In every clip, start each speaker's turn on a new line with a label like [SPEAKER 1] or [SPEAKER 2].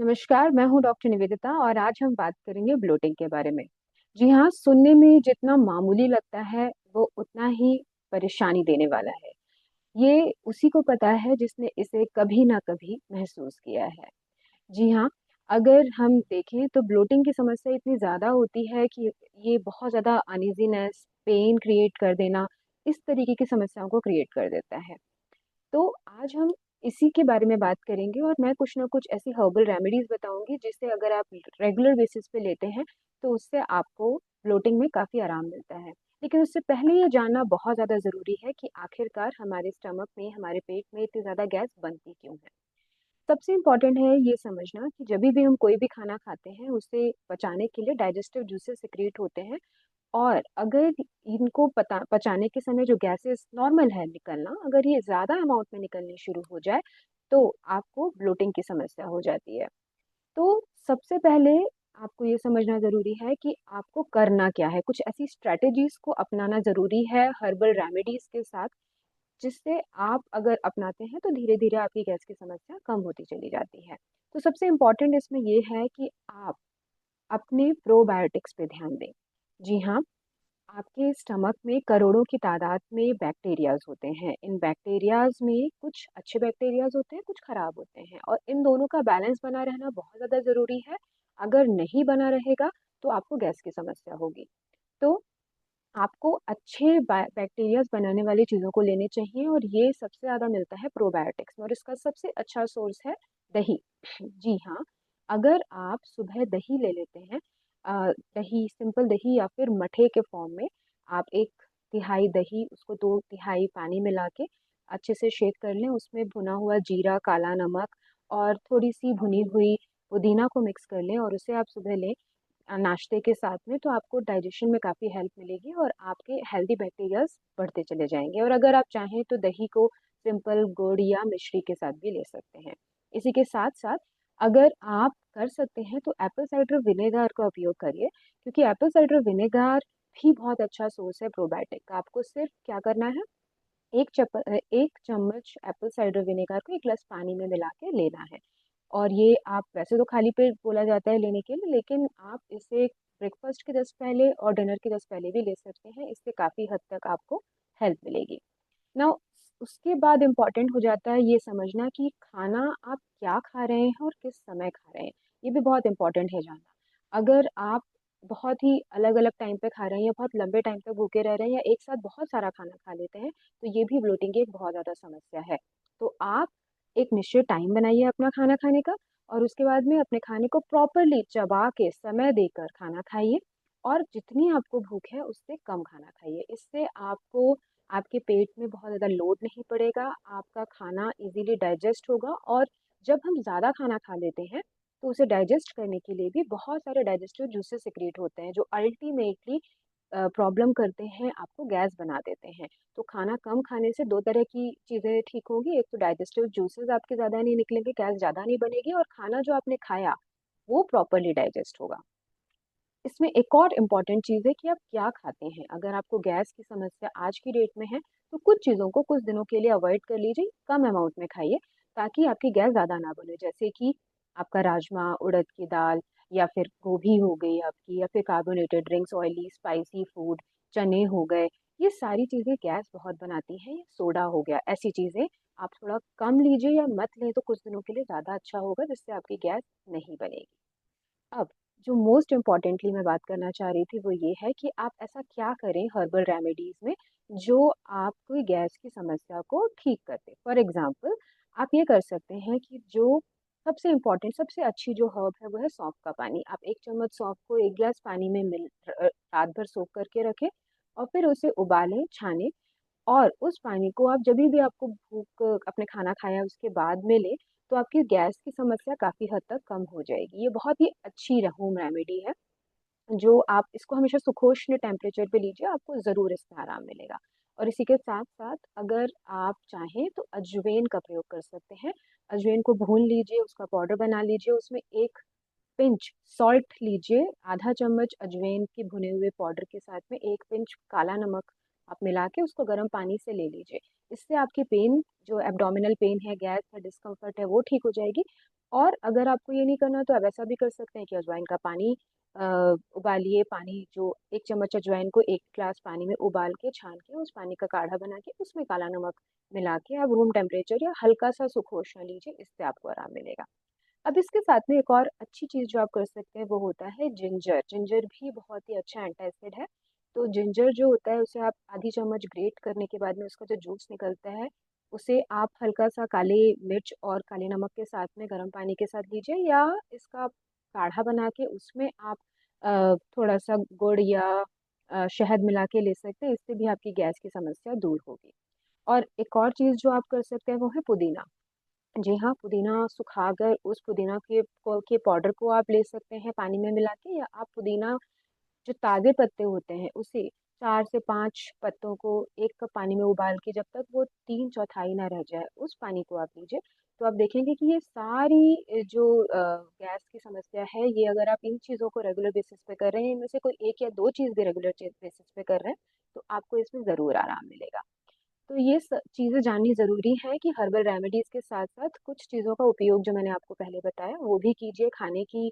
[SPEAKER 1] नमस्कार, मैं हूँ डॉक्टर निवेदिता और आज हम बात करेंगे ब्लोटिंग के बारे में। जी हाँ, सुनने में जितना मामूली लगता है, वो उतना ही परेशानी देने वाला है। ये उसी को पता है जिसने इसे कभी ना कभी महसूस किया है। जी हाँ, अगर हम देखें तो ब्लोटिंग की समस्या इतनी ज़्यादा होती है कि ये बहुत ज़्यादा अनईज़ीनेस, पेन क्रिएट कर देना, इस तरीके की समस्याओं को क्रिएट कर देता है। तो आज हम इसी के बारे में बात करेंगे और मैं कुछ ना कुछ ऐसी हर्बल रेमेडीज़ बताऊँगी जिससे अगर आप रेगुलर बेसिस पे लेते हैं, तो उससे आपको ब्लोटिंग में काफ़ी आराम मिलता है। लेकिन उससे पहले ये जानना बहुत ज़्यादा ज़रूरी है कि आखिरकार हमारे स्टमक में, हमारे पेट में इतनी ज़्यादा गैस बनती क्यों है? सबसे इम्पोर्टेंट है ये समझना कि जभी भी हम कोई भी खाना खाते हैं, उसे पचाने के लिए डाइजेस्टिव जूसेस सिक्रीट होते हैं और अगर इनको पचाने के समय जो गैसेस नॉर्मल है निकलना, अगर ये ज़्यादा अमाउंट में निकलनी शुरू हो जाए, तो आपको ब्लोटिंग की समस्या हो जाती है। तो सबसे पहले आपको ये समझना ज़रूरी है कि आपको करना क्या है? कुछ ऐसी स्ट्रैटेजीज़ को अपनाना ज़रूरी है हर्बल रेमेडीज़ के साथ, जिससे आप अगर अपनाते हैं, तो धीरे-धीरे आपकी गैस की समस्या कम होती चली जाती है। तो सबसे इम्पोर्टेंट इसमें ये है कि आप अपने प्रोबायोटिक्स पे ध्यान दें। जी हाँ, आपके स्टमक में करोड़ों की तादाद में बैक्टीरियाज होते हैं। इन बैक्टीरियाज में कुछ अच्छे बैक्टीरियाज होते हैं, कुछ खराब होते हैं और इन दोनों का बैलेंस बना रहना बहुत ज़्यादा ज़रूरी है। अगर नहीं बना रहेगा, तो आपको गैस की समस्या होगी। तो आपको अच्छे बैक्टीरियाज बनाने वाली चीज़ों को लेने चाहिए और ये सबसे ज़्यादा मिलता है प्रोबायोटिक्स में और इसका सबसे अच्छा सोर्स है दही। जी हाँ, अगर आप सुबह दही ले लेते हैं, दही सिंपल दही या फिर मठे के फॉर्म में, आप 1 तिहाई दही उसको 2 तिहाई पानी मिला के अच्छे से शेक कर लें, उसमें भुना हुआ जीरा, काला नमक और थोड़ी-सी भुनी हुई पुदीना को मिक्स कर लें और उसे आप सुबह लें नाश्ते के साथ में, तो आपको डाइजेशन में काफ़ी हेल्प मिलेगी और आपके हेल्दी बैक्टीरियाज़ बढ़ते चले जाएँगे और अगर आप चाहें तो दही को सिंपल गुड़ या मिश्री के साथ भी ले सकते हैं। इसी के साथ-साथ अगर आप कर सकते हैं तो एप्पल साइडर विनेगर का उपयोग करिए, क्योंकि एप्पल साइडर विनेगर भी बहुत अच्छा सोर्स है प्रोबायोटिक का। आपको सिर्फ क्या करना है, 1 चम्मच एप्पल साइडर विनेगर को 1 ग्लास पानी में मिला के लेना है और ये आप वैसे तो खाली पेट बोला जाता है लेने के लिए, लेकिन आप इसे ब्रेकफ़ास्ट के जस्ट पहले और डिनर के जस्ट पहले भी ले सकते हैं। इससे काफ़ी हद तक आपको हेल्प मिलेगी। नाउ उसके बाद इम्पोर्टेंट हो जाता है ये समझना कि खाना आप क्या खा रहे हैं और किस समय खा रहे हैं। ये भी बहुत इम्पोर्टेंट है जानना। अगर आप बहुत ही अलग-अलग टाइम पे खा रहे हैं या बहुत लंबे टाइम तक भूखे रह रहे हैं या एक साथ बहुत सारा खाना खा लेते हैं, तो ये भी ब्लोटिंग की एक बहुत ज़्यादा समस्या है। तो आप एक निश्चित टाइम बनाइए अपना खाना खाने का और उसके बाद में अपने खाने को प्रॉपरली चबा के समय देकर खाना खाइए और जितनी आपको भूख है उससे कम खाना खाइए। इससे आपको आपके पेट में बहुत ज़्यादा लोड नहीं पड़ेगा, आपका खाना ईज़िली डाइजेस्ट होगा और जब हम ज़्यादा खाना खा लेते हैं, तो उसे डाइजेस्ट करने के लिए भी बहुत सारे डाइजेस्टिव जूसेस सिक्रीट होते हैं, जो अल्टीमेटली प्रॉब्लम करते हैं, आपको गैस बना देते हैं। तो खाना कम खाने से 2 तरह की चीज़ें ठीक होंगी, एक तो डाइजेस्टिव जूसेस आपके ज़्यादा नहीं निकलेंगे, गैस ज़्यादा नहीं बनेगी और खाना जो आपने खाया, वो प्रॉपरली डाइजेस्ट होगा। इसमें एक और इम्पॉर्टेंट चीज़ है कि आप क्या खाते हैं। अगर आपको गैस की समस्या आज की डेट में है, तो कुछ चीज़ों को कुछ दिनों के लिए अवॉइड कर लीजिए, कम अमाउंट में खाइए, ताकि आपकी गैस ज़्यादा ना बने। जैसे कि आपका राजमा, उड़द की दाल या फिर गोभी हो गई आपकी या फिर carbonated drinks, oily, spicy food, चने हो गए, ये सारी चीज़ें गैस बहुत बनाती हैं। सोडा हो गया, ऐसी चीज़ें आप थोड़ा कम लीजिए या मत लें तो कुछ दिनों के लिए ज़्यादा अच्छा होगा, जिससे आपकी गैस नहीं बनेगी। अब जो मोस्ट इम्पोर्टेंटली मैं बात करना चाह रही थी वो ये है कि आप ऐसा क्या करें हर्बल रेमेडीज में जो आपकी गैस की समस्या को ठीक कर दे। फॉर एग्जांपल आप ये कर सकते हैं कि जो सबसे इम्पोर्टेंट सबसे अच्छी जो हर्ब है वो है सौंफ का पानी। आप 1 चम्मच सौंफ को 1 गिलास पानी में रात भर सोख करके रखें और फिर उसे उबालें, छानें और उस पानी को आप जभी भी आपको भूख अपने खाना खाया उसके बाद में लें, तो आपकी गैस की समस्या काफ़ी हद तक कम हो जाएगी। ये बहुत ही अच्छी होम रेमेडी है, जो आप इसको हमेशा सुखोष्ण टेम्परेचर पे लीजिए, आपको ज़रूर इसमें आराम मिलेगा। और इसी के साथ-साथ अगर आप चाहें तो अजवाइन का प्रयोग कर सकते हैं। अजवाइन को भून लीजिए, उसका पाउडर बना लीजिए, उसमें 1 पिंच सॉल्ट लीजिए, आधा चम्मच अजवाइन के भुने हुए पाउडर के साथ में 1 पिंच काला नमक आप मिला के उसको गर्म पानी से ले लीजिए। इससे आपकी पेन जो एब्डोमिनल पेन है, गैस है, डिस्कम्फर्ट है, वो ठीक हो जाएगी और अगर आपको ये नहीं करना तो आप ऐसा भी कर सकते हैं कि अजवाइन का पानी उबालिए। पानी जो 1 चम्मच अजवाइन को 1 ग्लास पानी में उबाल के छान के उस पानी का काढ़ा बना के उसमें काला नमक मिला के आप रूम टेम्परेचर या हल्का-सा सुखोष्ण लीजिए, इससे आपको आराम मिलेगा। अब इसके साथ में एक और अच्छी चीज़ जो आप कर सकते हैं वो होता है जिंजर। जिंजर भी बहुत ही अच्छा एंटासिड है। तो जिंजर जो होता है उसे आप आधी चम्मच ग्रेट करने के बाद में उसका जो जूस निकलता है, उसे आप हल्का-सा काली मिर्च और काले नमक के साथ में गर्म पानी के साथ लीजिए, या इसका काढ़ा बना के उसमें आप थोड़ा-सा गुड़ या शहद मिला के ले सकते हैं। इससे भी आपकी गैस की समस्या दूर होगी। और एक और चीज़ जो आप कर सकते हैं वो है पुदीना। जी हाँ, पुदीना सुखाकर उस पुदीना के पाउडर को आप ले सकते हैं पानी में मिला के, या आप पुदीना जो ताज़े पत्ते होते हैं उसे 4 से 5 पत्तों को 1 कप पानी में उबाल के जब तक वो 3/4 ना रह जाए, उस पानी को आप लीजिए। तो आप देखेंगे कि ये सारी जो गैस की समस्या है, ये अगर आप इन चीज़ों को रेगुलर बेसिस पे कर रहे हैं, इनमें से कोई 1 या 2 चीज़ भी रेगुलर बेसिस पे कर रहे हैं, तो आपको इसमें ज़रूर आराम मिलेगा। तो ये चीज़ें जाननी ज़रूरी है कि हर्बल रेमेडीज़ के साथ-साथ कुछ चीज़ों का उपयोग जो मैंने आपको पहले बताया वो भी कीजिए। खाने की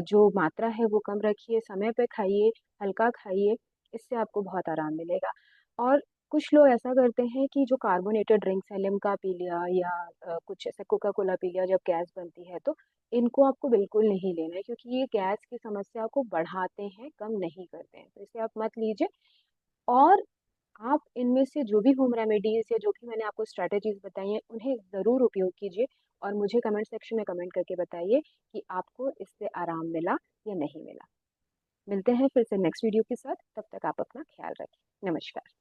[SPEAKER 1] जो मात्रा है वो कम रखिए, समय पे खाइए, हल्का खाइए, इससे आपको बहुत आराम मिलेगा। और कुछ लोग ऐसा करते हैं कि जो कार्बोनेटेड ड्रिंक्स हैं, लिम्का पी लिया या कुछ ऐसे कोका कोला पी लिया जब गैस बनती है, तो इनको आपको बिल्कुल नहीं लेना है, क्योंकि ये गैस की समस्या को बढ़ाते हैं, कम नहीं करते हैं। तो इसे आप मत लीजिए। और आप इनमें से जो भी होम रेमेडीज़ या जो भी मैंने आपको स्ट्रैटेजीज़ बताई हैं, उन्हें ज़रूर उपयोग कीजिए और मुझे कमेंट सेक्शन में कमेंट करके बताइए कि आपको इससे आराम मिला या नहीं मिला। मिलते हैं फिर से नेक्स्ट वीडियो के साथ, तब तक आप अपना ख्याल रखें। नमस्कार।